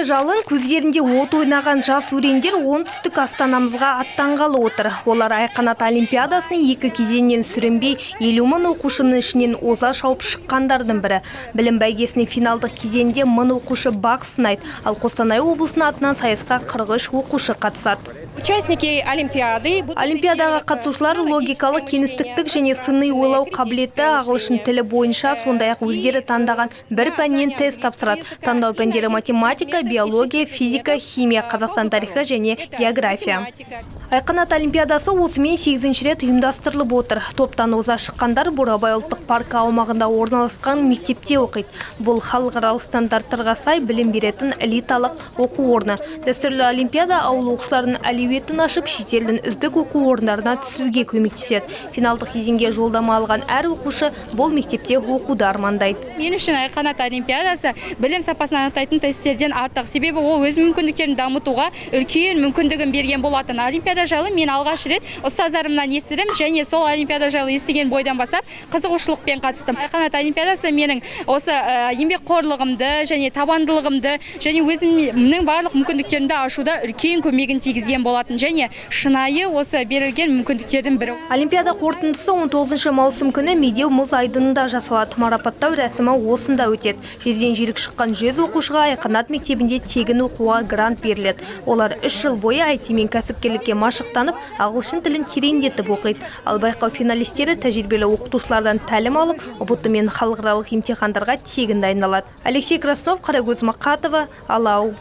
жалын көздерінде от ойнаған жас өрендер оңтүстік астанамызға аттанғалы отыр. Олар Айқанат олимпиадасының екі кезеңнен сүрінбей 50 мың оқушының ішінен оза шауып шыққандардың бірі. Білім бәйгесінің финалдық кезеңде 1000 оқушы бақ сынайды, ал Қостанай облысының атынан сайысқа 43 оқушы қатысады. Участники олимпиады. Олимпиадаға қатысушылар логикалық кеңістіктік және сыни ойлау қабілеті ағылшын тілі бойынша, сондай-ақ өздері таңдаған бір пәннен тест тапсырады. Таңдау пәндері математика, биология, физика, химия, Қазақстан тарихы және география. Айқанат олимпиадасы осымен 8-ші рет ұйымдастырылып отыр. Топтан оза шыққандар Бурабай ұлттық паркі аумағында орналасқан мектепте оқиды. Бұл халықаралық стандарттарға сай білім беретін элиталық оқу орны. Дәстүрлі олимпиада ауыл оқушыларының әлеуетін ашып, шетелдің үздік оқу орындарына түсуге көмектеседі. Финалдық кезеңге жолдама алған әр оқушы бұл мектепте оқуды армандайды. Мен үшін Айқанат олимпиадасы білім сапасын анықтайтын тесттерден артық. Себебі ол өз мүмкіндіктерін дамытуға үлкен мүмкіндігін берген болатын. Олимпиада жайлы мен алғаш рет ұстаздарымнан естідім, және сол олимпиада жайлы естіген бойдан бастап қызығушылықпен қатыстым. Айқанат олимпиадасы менің осы еңбекқорлығымды және табандылығымды және өзімнің барлық мүмкіндіктерімді ашуда үлкен көмегін тигізген болатын, және шынайы осы берілген мүмкіндіктердің бірі. Олимпиада қорытындысы 19 маусым күні Медеу мұз айдынында жасалады. Марапаттау рәсімі осында өтеді. Жерден жүйрік шыққан 100 оқушыға Айқанат мектебінде тегін оқуға грант беріледі. Олар 3 жыл бойы IT мен кәсіпкерлікке машықтанып, ағылшын тілін тереңдетіп оқиды. Ал байқау финалистері тәжірибелі оқытушылардан тәлім алып, ұбт мен халықаралық емтихандарға тегін дайындалады. Алексей Краснов, Қарагөз Мақатова, Алау.